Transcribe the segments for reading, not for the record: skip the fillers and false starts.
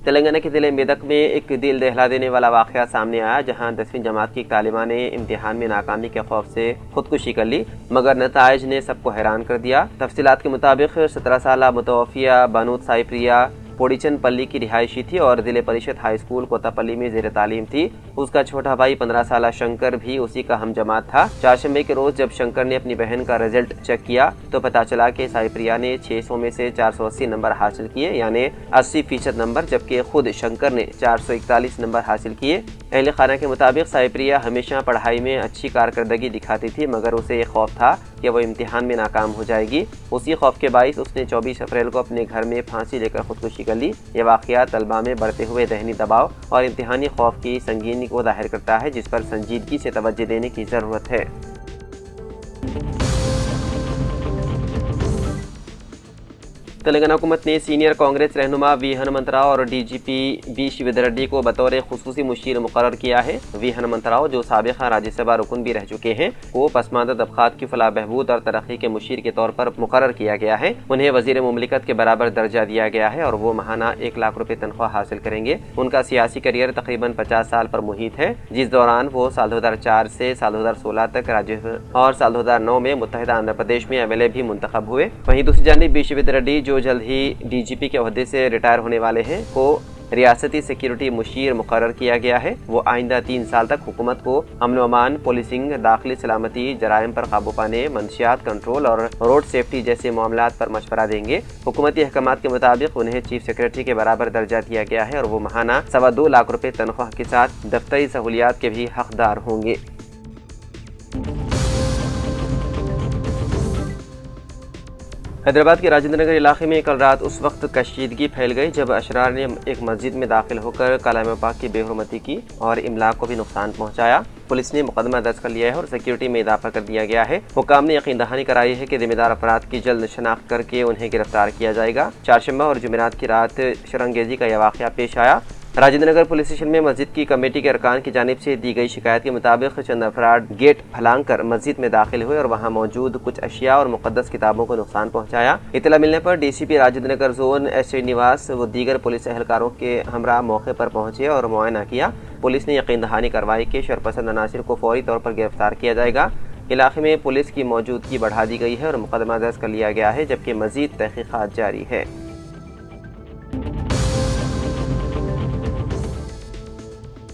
تلنگانہ کے ضلع میدک میں ایک دل دہلا دینے والا واقعہ سامنے آیا، جہاں 10ویں جماعت کی طالبہ نے امتحان میں ناکامی کے خوف سے خودکشی کر لی، مگر نتائج نے سب کو حیران کر دیا۔ تفصیلات کے مطابق 17 سالہ متوفیہ بانوت سائی پریا پوڑیچن پلی کی رہائشی تھی اور ضلع پریشد ہائی اسکول کوتاپلی میں زیر تعلیم تھی۔ اس کا چھوٹا بھائی 15 سالہ شنکر بھی اسی کا ہم جماعت تھا۔ چہارشنبے کے روز جب شنکر نے اپنی بہن کا رزلٹ چیک کیا تو پتہ چلا کہ سائی پریا نے 600 میں سے 480 نمبر حاصل کیے، یعنی 80% نمبر، جبکہ خود شنکر نے 441 نمبر حاصل کیے۔ اہل خانہ کے مطابق سائی پریا ہمیشہ پڑھائی میں اچھی کارکردگی دکھاتی تھی، مگر اسے یہ خوف تھا کہ وہ امتحان میں ناکام ہو جائے گی۔ اسی خوف کے باعث اس نے 24 اپریل کو اپنے گھر میں پھانسی لے کر خودکشی کر لی۔ یہ واقعہ طلباء میں بڑھتے ہوئے ذہنی دباؤ اور امتحانی خوف کی سنگینی کو ظاہر کرتا ہے، جس پر سنجیدگی سے توجہ دینے کی ضرورت ہے۔ تلنگانہ حکومت نے سینئر کانگریس رہنما وی ہنمنتراؤ اور D G P B Shivdhar Reddy کو بطور خصوصی مشیر مقرر کیا ہے۔ وی ہنمنتراؤ، جو سابقہ راجیہ سبھا رکن بھی رہ چکے ہیں، کو پسماندہ طبقات کی فلاح بہبود اور ترقی کے مشیر کے طور پر مقرر کیا گیا ہے۔ انہیں وزیر مملکت کے برابر درجہ دیا گیا ہے اور وہ ماہانہ 1 لاکھ روپے تنخواہ حاصل کریں گے۔ ان کا سیاسی کیریئر تقریباً 50 سال پر محیط ہے، جس دوران وہ سال 2004 سے سال 2016 تک راجیہ سبھا اور سال 2009 میں متحدہ آندھرا پردیش میں ایم ایل اے بھی منتخب ہوئے۔ وہیں دوسری جانب بی شیودر ریڈی، جو جلد ہی ڈی جی پی کے عہدے سے ریٹائر ہونے والے ہیں، کو ریاستی سیکیورٹی مشیر مقرر کیا گیا ہے۔ وہ آئندہ 3 سال تک حکومت کو امن و امان، پولیسنگ، داخلی سلامتی، جرائم پر قابو پانے، منشیات کنٹرول اور روڈ سیفٹی جیسے معاملات پر مشورہ دیں گے۔ حکومتی احکامات کے مطابق انہیں چیف سیکریٹری کے برابر درجہ دیا گیا ہے اور وہ ماہانہ 2.25 لاکھ روپے تنخواہ کے ساتھ دفتری سہولیات کے بھی حقدار ہوں گے۔ حیدرآباد کے راجندر نگر علاقے میں کل رات اس وقت کشیدگی پھیل گئی جب اشرار نے ایک مسجد میں داخل ہو کر کلام پاک کی بے حرمتی کی اور املاک کو بھی نقصان پہنچایا۔ پولیس نے مقدمہ درج کر لیا ہے اور سیکیورٹی میں اضافہ کر دیا گیا ہے۔ حکام نے یقین دہانی کرائی ہے کہ ذمہ دار افراد کی جلد شناخت کر کے انہیں گرفتار کیا جائے گا۔ چہارشنبہ اور جمعرات کی رات شرنگیزی کا یہ واقعہ پیش آیا۔ راجندر نگر پولیس اسٹیشن میں مسجد کی کمیٹی کے ارکان کی جانب سے دی گئی شکایت کے مطابق چند افراد گیٹ پھلانگ کر مسجد میں داخل ہوئے اور وہاں موجود کچھ اشیاء اور مقدس کتابوں کو نقصان پہنچایا۔ اطلاع ملنے پر ڈی سی پی راجندر نگر زون ایس نواس و دیگر پولیس اہلکاروں کے ہمراہ موقع پر پہنچے اور معائنہ کیا۔ پولیس نے یقین دہانی کروائی کہ شرپسند عناصر کو فوری طور پر گرفتار کیا جائے گا۔ علاقے میں پولیس کی موجودگی بڑھا دی گئی ہے اور مقدمہ درج کر لیا گیا ہے، جبکہ مزید تحقیقات جاری ہے۔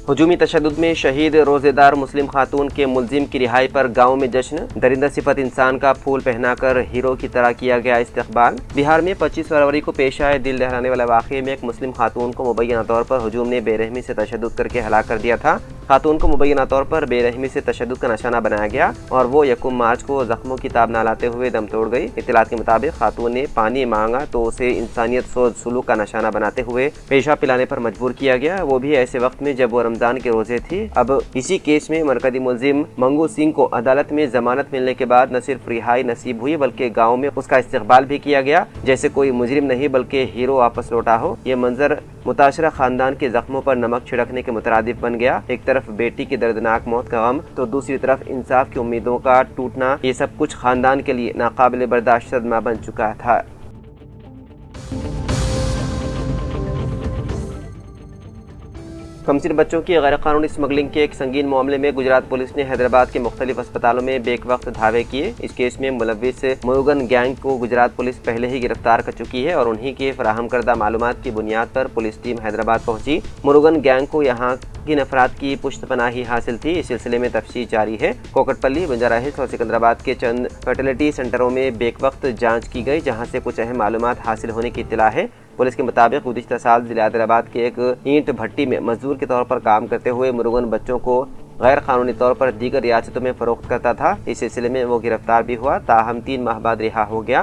ہجومی تشدد میں شہید روزے دار مسلم خاتون کے ملزم کی رہائی پر گاؤں میں جشن، درندہ صفت انسان کا پھول پہنا کر ہیرو کی طرح کیا گیا استقبال۔ بہار میں 25 فروری کو پیش آئے دل دہلانے والے واقعے میں ایک مسلم خاتون کو مبینہ طور پر ہجوم نے بے رحمی سے تشدد کر کے ہلاک کر دیا تھا۔ خاتون کو مبینہ طور پر بے رحمی سے تشدد کا نشانہ بنایا گیا اور وہ 1 مارچ کو زخموں کی تاب نہ لاتے ہوئے دم توڑ گئی۔ اطلاعات کے مطابق خاتون نے پانی مانگا تو اسے انسانیت سوز سلوک کا نشانہ بناتے ہوئے پیشاب پلانے پر مجبور کیا گیا، وہ بھی ایسے وقت میں جب وہ رمضان کے روزے تھی۔ اب اسی کیس میں مرکزی ملزم منگو سنگھ کو عدالت میں ضمانت ملنے کے بعد نہ صرف رہائی نصیب ہوئی بلکہ گاؤں میں اس کا استقبال بھی کیا گیا جیسے کوئی مجرم نہیں بلکہ ہیرو واپس لوٹا ہو۔ یہ منظر متاثرہ خاندان کے زخموں پر نمک چھڑکنے کے مترادف بن گیا۔ ایک طرف بیٹی کی دردناک موت کا غم تو دوسری طرف انصاف کی امیدوں کا ٹوٹنا، یہ سب کچھ خاندان کے لیے ناقابل برداشت صدمہ بن چکا تھا۔ کمسن بچوں کی غیر قانونی اسمگلنگ کے ایک سنگین معاملے میں گجرات پولیس نے حیدرآباد کے مختلف اسپتالوں میں بیک وقت دھاوے کیے۔ اس کیس میں ملوث مروگن گینگ کو گجرات پولیس پہلے ہی گرفتار کر چکی ہے اور انہی کے فراہم کردہ معلومات کی بنیاد پر پولیس ٹیم حیدرآباد پہنچی۔ مروگن گینگ کو یہاں کن افراد کی پشت پناہی حاصل تھی، اس سلسلے میں تفتیش جاری ہے۔ کوکٹ پلی، بنجارہ ہلز اور سکندرآباد کے چند فرٹیلٹی سینٹروں میں بیک وقت جانچ کی گئی جہاں سے کچھ اہم معلومات حاصل ہونے کی اطلاع ہے۔ پولیس کے مطابق گزشتہ سال ضلع حیدرآباد کے ایک اینٹ بھٹی میں مزدور کے طور پر کام کرتے ہوئے مروگن بچوں کو غیر قانونی طور پر دیگر ریاستوں میں فروخت کرتا تھا۔ اس سلسلے میں وہ گرفتار بھی ہوا، تاہم 3 ماہ بعد رہا ہو گیا۔